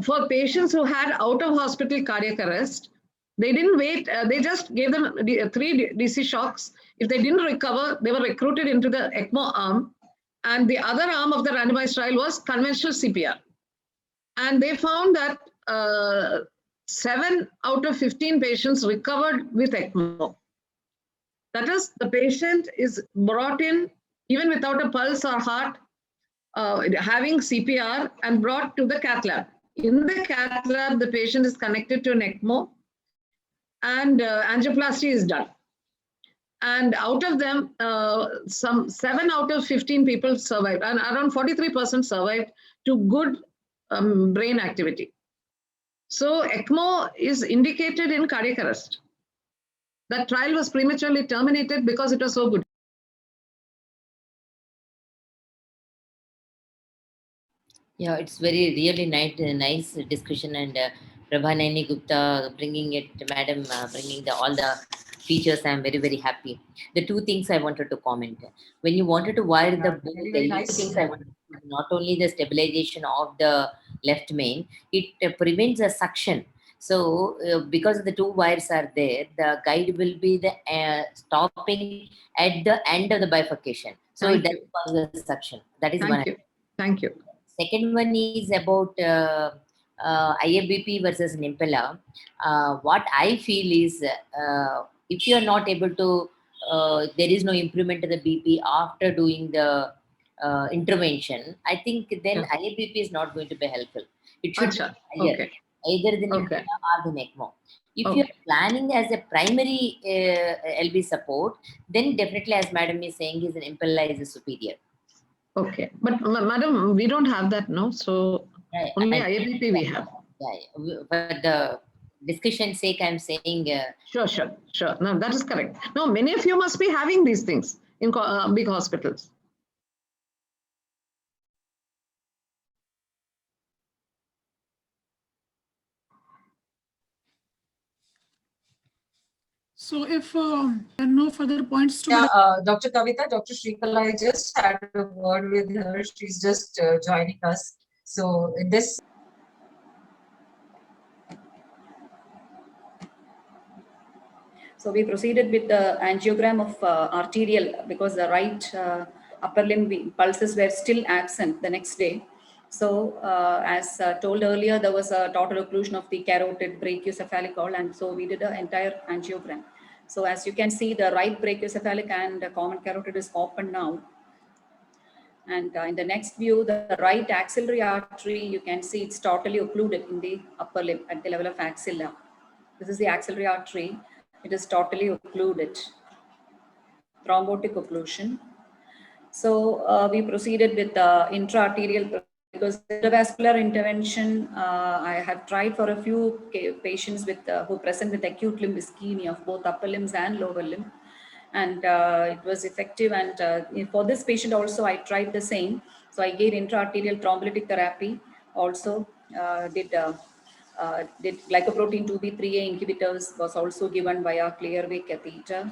for patients who had out-of-hospital cardiac arrest. They didn't wait. They just gave them 3 DC shocks. If they didn't recover, they were recruited into the ECMO arm. And the other arm of the randomized trial was conventional CPR. And they found that 7 out of 15 patients recovered with ECMO. That is, the patient is brought in even without a pulse or heart, having CPR, and brought to the cath lab. In the cath lab, the patient is connected to an ECMO, and angioplasty is done. And out of them, some 7 out of 15 people survived, and around 43% survived to good brain activity. So ECMO is indicated in cardiac arrest. That trial was prematurely terminated because it was so good. Yeah, it's really nice discussion, and Prabhanini Gupta bringing it, madam, bringing all the features. I'm very happy. The 2 things I wanted to comment. When you wanted to wire the both, the nice things I wanted to, not only the stabilization of the left main, it prevents a suction. So because the 2 wires are there, the guide will be the stopping at the end of the bifurcation. So it doesn't cause the suction. That is one. Thank you. Second one is about IFBP versus Impella, what I feel is if you are not able to, there is no improvement in the BP after doing the intervention, I think then Yeah. IFBP is not going to be helpful. It should Acha. be higher, Okay. either the Okay. Impella or the ECMO. If Okay. you're planning as a primary LV support, then definitely, as madam is saying, is an Impella is a superior. Okay. But madam, we don't have that, no? So Yeah, only IABP we have. yeah. For the discussion sake, I'm saying. Sure. No, that is correct. No, many of you must be having these things in big hospitals. So if there are no further points to be Yeah, Dr. Kavita, Dr. Shrikala, I just had a word with her. She's just joining us. So in this. So we proceeded with the angiogram of arterial because the right upper limb pulses were still absent the next day. So as told earlier, there was a total occlusion of the carotid brachiocephalic wall, and so we did the entire angiogram. So as you can see, the right brachiocephalic and common carotid is open now. And in the next view, the right axillary artery, you can see it's totally occluded in the upper limb at the level of axilla. This is the axillary artery. It is totally occluded, thrombotic occlusion. So we proceeded with intra-arterial because endovascular intervention. I have tried for a few patients with who present with acute limb ischemia of both upper limbs and lower limb, and it was effective. And for this patient also, I tried the same. So I gave intra-arterial thrombolytic therapy. Also did glycoprotein 2B3A inhibitors was also given via Clearway catheter.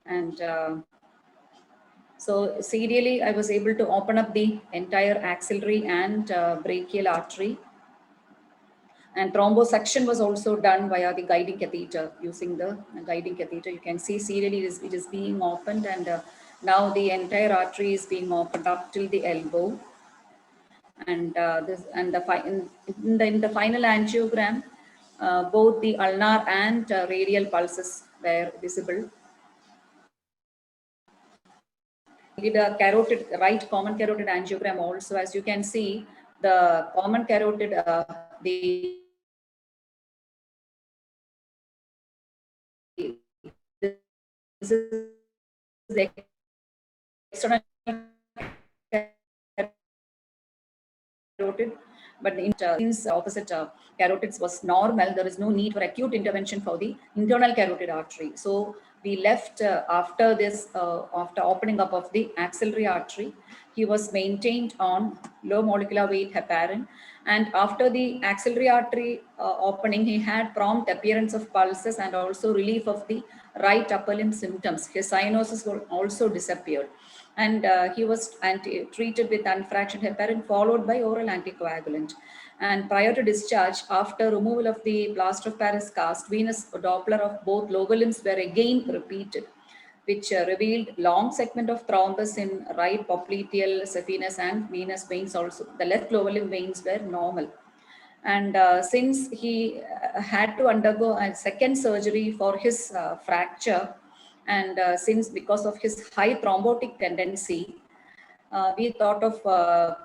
And so serially, I was able to open up the entire axillary and brachial artery. And thrombosuction was also done via the guiding catheter. Using the guiding catheter, you can see serially it is being opened, and now the entire artery is being opened up till the elbow. And in the final angiogram, both the ulnar and radial pulses were visible. We did a carotid, right common carotid angiogram also. As you can see, the common carotid, this is the external carotid, but since opposite carotids was normal, there is no need for acute intervention for the internal carotid artery. So we left after this, after opening up of the axillary artery, he was maintained on low molecular weight heparin. And after the axillary artery opening, he had prompt appearance of pulses and also relief of the right upper limb symptoms. His cyanosis also disappeared. And he was treated with unfractioned heparin followed by oral anticoagulant. And prior to discharge, after removal of the plaster of Paris cast, venous Doppler of both lower limbs were again repeated, which revealed long segment of thrombus in right popliteal, saphenous and venous veins also. The left lower limb veins were normal. And since he had to undergo a second surgery for his fracture, and since because of his high thrombotic tendency, we thought of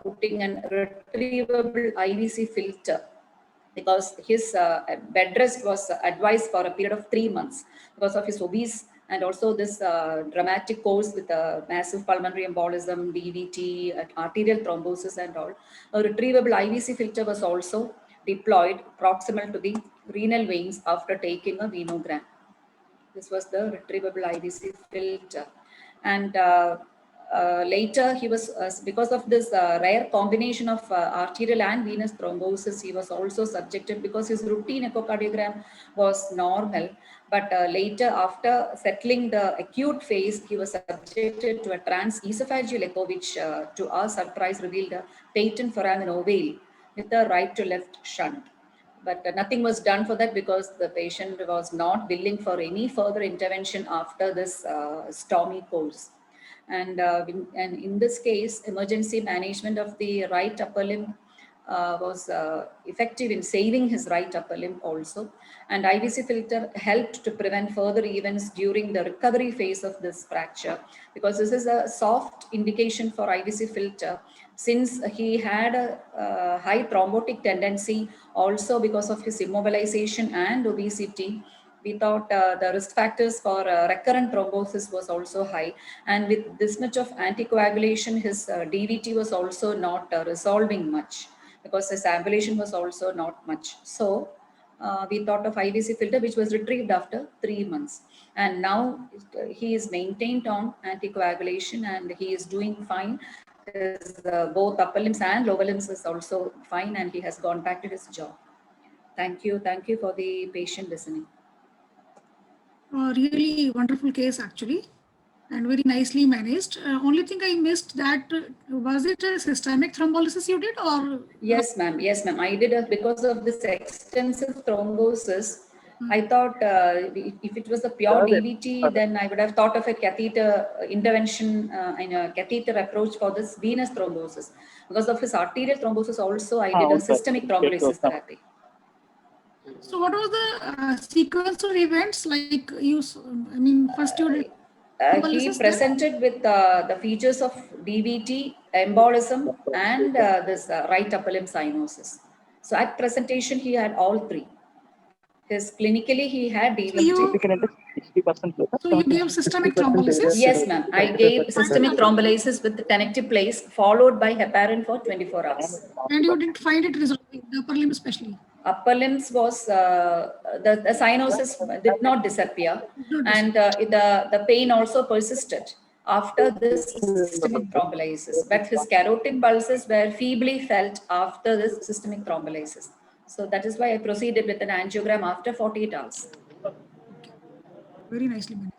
putting an retrievable IVC filter, because his bed rest was advised for a period of 3 months because of his obese and also this dramatic course with massive pulmonary embolism, DVT, arterial thrombosis and all. A retrievable IVC filter was also deployed proximal to the renal veins after taking a venogram. This was the retrievable IVC filter. And later he was, because of this rare combination of arterial and venous thrombosis, he was also subjected, because his routine echocardiogram was normal. But later, after settling the acute phase, he was subjected to a transesophageal echo, which to our surprise revealed a patent foramen ovale with a right to left shunt. But nothing was done for that because the patient was not willing for any further intervention after this stormy course. And in this case, emergency management of the right upper limb was effective in saving his right upper limb also. And IVC filter helped to prevent further events during the recovery phase of this fracture, because this is a soft indication for IVC filter, since he had a high thrombotic tendency also because of his immobilization and obesity. We thought the risk factors for recurrent thrombosis was also high. And with this much of anticoagulation, his DVT was also not resolving much, because his ambulation was also not much. So we thought of IVC filter, which was retrieved after 3 months. And now he is maintained on anticoagulation and he is doing fine. His, both upper limbs and lower limbs is also fine, and he has gone back to his job. Thank you. Thank you for the patient listening. Really wonderful case actually, and very nicely managed. Only thing I missed that, was it a systemic thrombolysis you did or? Yes, ma'am. Yes, ma'am. I did because of this extensive thrombosis. I thought if it was a pure DVT, then I would have thought of a catheter intervention and a catheter approach for this venous thrombosis. Because of his arterial thrombosis also, I did a systemic thrombolysis therapy. So what was the sequence of events like you, I mean, first you did he presented with the features of DVT, embolism, and this right upper limb cyanosis. So at presentation, he had all three. His clinically, he had DVT. So you gave systemic thrombolysis? Yes, ma'am. I gave systemic thrombolysis with the connective place, followed by heparin for 24 hours. And you didn't find it resolving, the upper limb especially? Upper limbs was, the cyanosis did not disappear, and the pain also persisted after this systemic thrombolysis. But his carotid pulses were feebly felt after this systemic thrombolysis. So that is why I proceeded with an angiogram after 48 hours. Very nicely managed.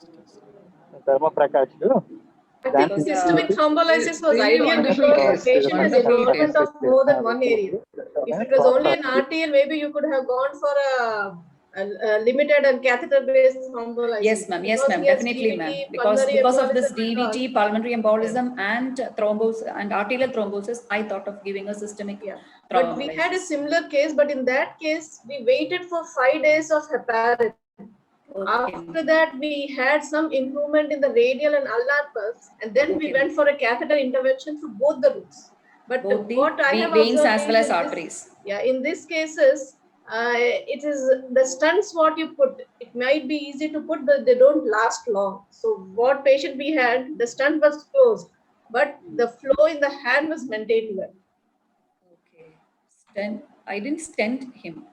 I think systemic thrombolysis was ideal because the patient has involvement of more than one area. If it was only an RTL, maybe you could have gone for a limited and catheter-based thrombolysis. Yes, ma'am. Yes, ma'am. Definitely, ma'am. Because of this DVT, pulmonary embolism, and thrombosis and arterial thrombosis, I thought of giving a systemic. Yeah. But we had a similar case, but in that case, we waited for 5 days of heparin. Okay. After that, we had some improvement in the radial and ulnar pulse, and then we went for a catheter intervention for both the routes. But both what I have veins observed as well as arteries. Yeah, in these cases, it is the stents what you put. It might be easy to put, but they don't last long. So what patient we had, the stent was closed, but the flow in the hand was maintained well. Okay, stent. I didn't stent him.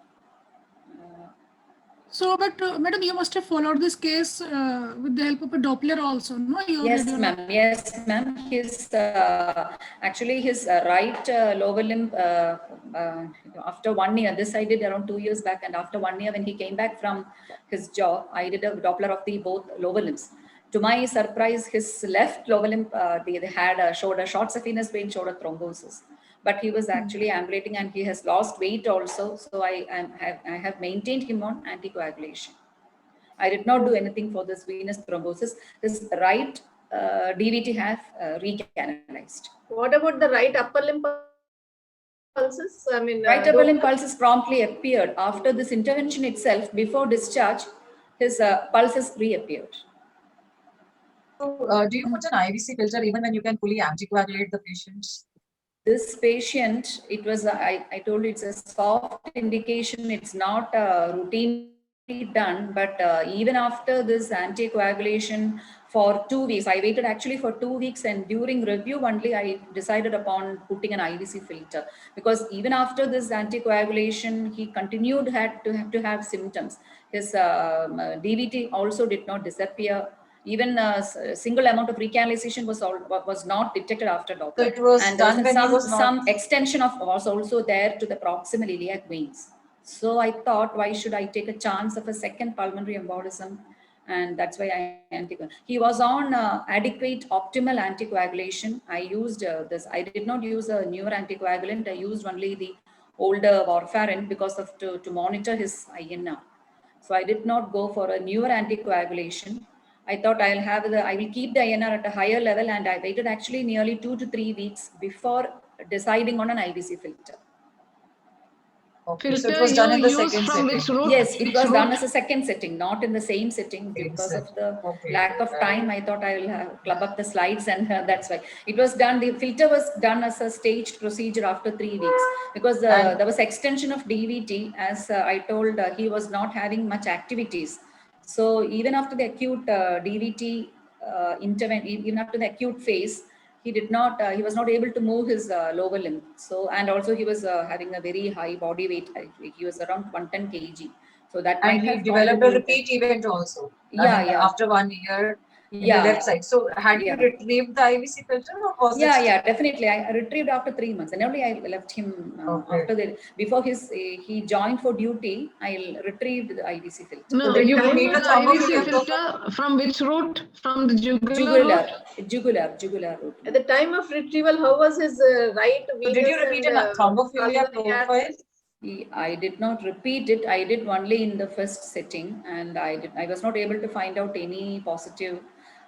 So, but madam, you must have followed this case with the help of a Doppler also, no? Yes, ma'am. Yes, ma'am. His actually his right lower limb after 1 year. This I did around 2 years back, and after 1 year when he came back from his job, I did a Doppler of the both lower limbs. To my surprise, his left lower limb they had showed a short saphenous vein, showed a thrombosis. But he was actually ambulating and he has lost weight also. So I have maintained him on anticoagulation. I did not do anything for this venous thrombosis. His right DVT have recanalized. What about the right upper limb pulses? I mean, right upper limb pulses promptly appeared after this intervention itself. Before discharge, his pulses reappeared. So, do you put an IVC filter even when you can fully anticoagulate the patients? This patient, it was, I told you it's a soft indication. It's not routinely done, but even after this anticoagulation for 2 weeks, I waited actually for 2 weeks, and during review only, I decided upon putting an IVC filter, because even after this anticoagulation, he continued to have symptoms. His DVT also did not disappear. Even a single amount of recanalization was not detected after Doppler. So it was and done when some extension of was also there to the proximal iliac veins. So I thought, why should I take a chance of a second pulmonary embolism? And that's why I anticoagulated. He was on adequate optimal anticoagulation. I used this. I did not use a newer anticoagulant. I used only the older warfarin because of to monitor his INR. So I did not go for a newer anticoagulation. I thought I will keep the INR at a higher level, and I waited actually nearly 2 to 3 weeks before deciding on an IVC filter. Okay, so it Filter was done you in the use second from setting. which route? Yes, it Which was done route? as a second sitting, not in the same sitting. Same Because of setting. the Okay. lack of time, I thought I will have club up the slides, and that's why it was done. The filter was done as a staged procedure after 3 weeks, because And- there was extension of DVT. As I told, he was not having much activities. So even after the acute DVT even after the acute phase, he did not, he was not able to move his lower limb. So, and also he was having a very high body weight. He was around 110 kg. So that And might he have developed a contributed. repeat event also. Yeah, I mean, yeah. after 1 year in the Yeah, left side. So had yeah. you retrieved the IVC filter or was Yeah, it? yeah, definitely. I retrieved after 3 months, and only I left him Okay. after before he joined for duty. I retrieved the IVC filter. No, then you you put need the a thermal IVC filter. filter from which route? From the jugular Jugular route. At the time of retrieval, how was his right venous? So did you repeat a thrombophilia profile? I did not repeat it. I did only in the first sitting, and I was not able to find out any positive.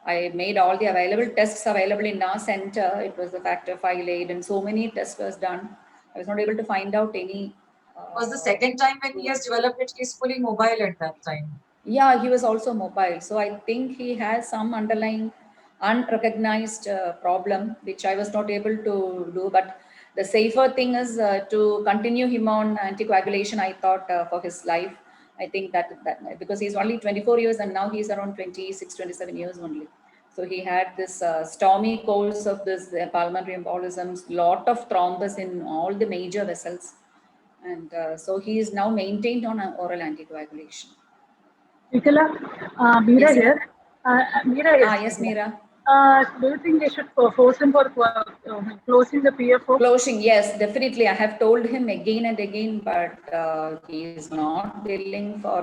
I made all the available tests available in our center. It was the factor V, and so many tests was done. I was not able to find out any. Was the second time when he has developed it, he's fully mobile at that time? Yeah, he was also mobile. So I think he has some underlying unrecognized problem, which I was not able to do. But the safer thing is to continue him on anticoagulation, I thought, for his life. I think that because he's only 24 years and now he's around 26, 27 years only. So he had this stormy course of this pulmonary embolisms, lot of thrombus in all the major vessels. And so he is now maintained on oral anticoagulation. Nikala, Meera Yes, here. Meera, Yes, Meera. Do you think they should force him for closing the PFO? Closing, yes, definitely. I have told him again and again, but he is not willing for,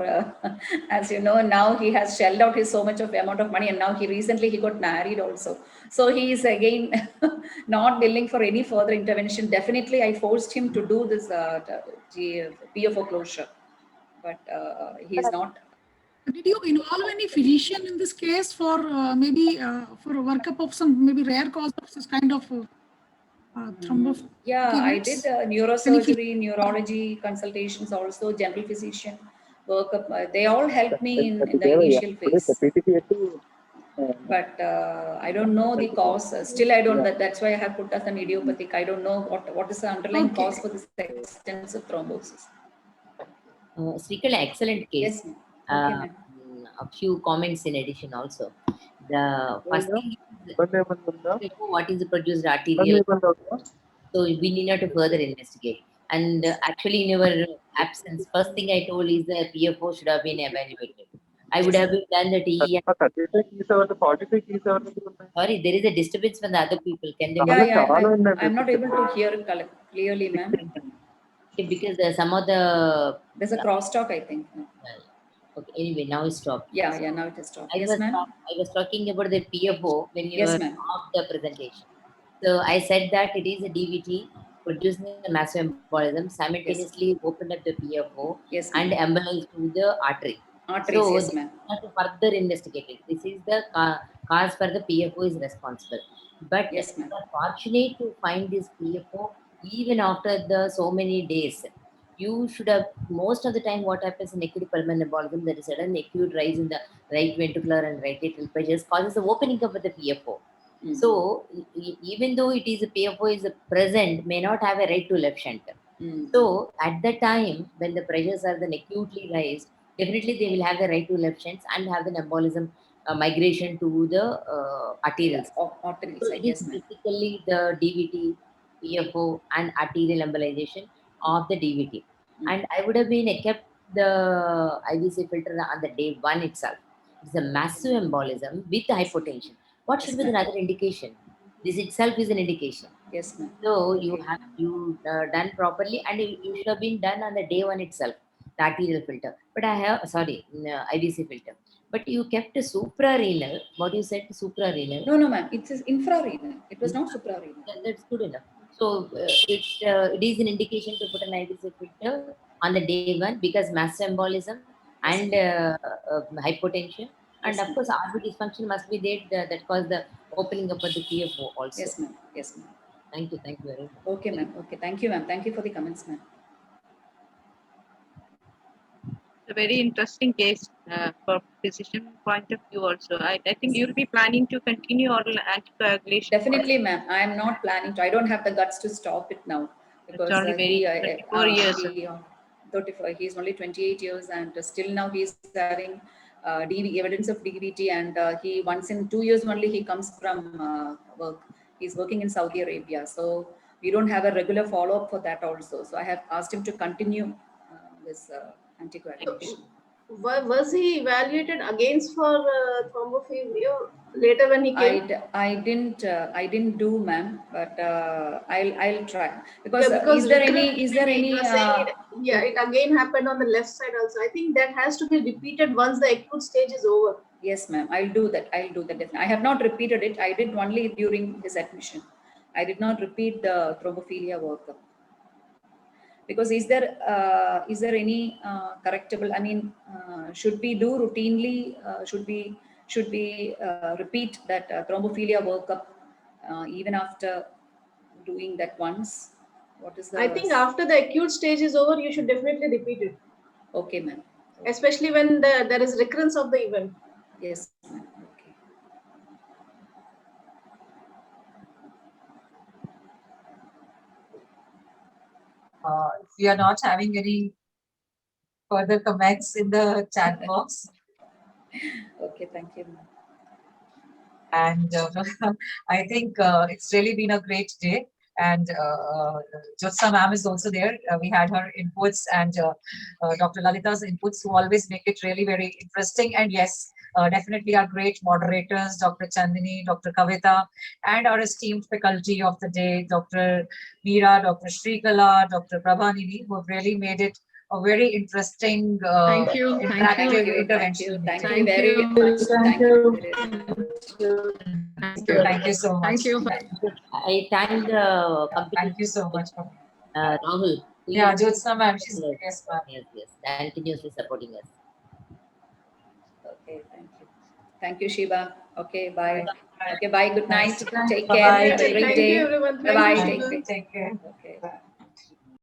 as you know, now he has shelled out his so much of amount of money, and now he got married also. So he is again not willing for any further intervention. Definitely, I forced him to do this PFO closure, but he is not. Did you involve any physician in this case for maybe for a workup of some maybe rare cause of this kind of thrombophilia? Yeah, I did neurosurgery, neurology consultations, also general physician workup. They all helped me in the initial phase. But I don't know the cause. Still, I don't. That's why I have put as an idiopathic. I don't know what is the underlying cause for this extensive thrombosis. Srikala, excellent case. Yes, ma'am. Okay, ma'am. A few comments in addition also. The first thing is, what is the produced arterial? So we need not to further investigate. And actually, in your absence, first thing I told is the PFO should have been evaluated. I would have done the TE. Sorry, there is a disturbance from the other people. Can they? I'm not able to hear clearly, ma'am. Because some of the. There's a crosstalk, I think. Okay, anyway, now it's stopped. Yeah, now it is stopped. I was talking about the PFO when you were off the presentation. So I said that it is a DVT producing a massive embolism, simultaneously open up the PFO and embolize to the artery. So yes, ma'am. Have to further investigate it. This is the cause for the PFO is responsible. But we are fortunate to find this PFO even after the so many days. You should have, most of the time what happens in acute pulmonary embolism, there is a sudden acute rise in the right ventricular and right atrial pressures causes the opening up of the PFO. So even though it is a PFO is present, may not have a right to left shunt. So at the time when the pressures are then acutely raised, definitely they will have the right to left shunts and have an embolism migration to the arterials. So it is basically the DVT, PFO and arterial embolization of the DVT. And I would have been kept the IVC filter on the day 1 itself. It's a massive embolism with hypotension. What should be the other indication? This itself is an indication. Yes, ma'am. So you have done properly, and you should have been done on the day 1 itself, the arterial filter. But I have IVC filter. But you kept a suprarenal. What you said, suprarenal? No, ma'am. It is infrarenal. It was not suprarenal. That's good enough. So it is an indication to put an IVC filter on the day 1 because massive embolism and hypotension. And of course, RV dysfunction must be there that cause the opening up of the PFO also. Yes, ma'am. Yes, ma'am. Thank you very much. Okay, ma'am. Okay, thank you, ma'am. Thank you for the comments, ma'am. a very interesting case for physician point of view also. I think you'll be planning to continue oral anticoagulation. Definitely, ma'am. I am not planning to. I don't have the guts to stop it now because only very 24 years. 35. He's only 28 years, and still now he's having evidence of DVT. And he once in 2 years only he comes from work. He's working in Saudi Arabia, so we don't have a regular follow up for that also. So I have asked him to continue this anticoagulation. Was he evaluated against for thrombophilia later when he came? I didn't do, ma'am, but I'll try because, because is there recurrent any DVT, you're saying it again happened on the left side also. I think that has to be repeated once the acute stage is over. Yes, ma'am. I'll do that. Definitely. I have not repeated it. I did only during his admission. I did not repeat the thrombophilia workup. Because is there any correctable? I mean, should we do routinely? Should we repeat that thrombophilia workup even after doing that once? What is the? I think after the acute stage is over, you should definitely repeat it. Okay, ma'am. Especially when there is recurrence of the event. Yes, ma'am. Okay. If we are not having any further comments in the chat box. Okay, thank you, ma'am. And I think it's really been a great day. And Jyotsna ma'am is also there. We had her inputs and Dr. Lalita's inputs, who always make it really very interesting. And yes, definitely our great moderators, Dr. Chandini, Dr. Kavita, and our esteemed faculty of the day, Dr. Meera, Dr. Shrikala, Dr. Prabhanini, who have really made it a very interesting Thank you. interactive intervention. Thank you very much. Thank you. Thank you so much. Thank you. I thank the company. Thank you so much. Rahul. Yeah, Jyotsna ma'am, she's Yes. yes, ma'am. Yes, continuously supporting us. Okay, thank you. Thank you, Shiva. Okay, bye. Bye. Okay, bye. Good night. Take Bye-bye. care. Have a great Thank day. you, everyone. Bye-bye. Thank you. Take care. Okay.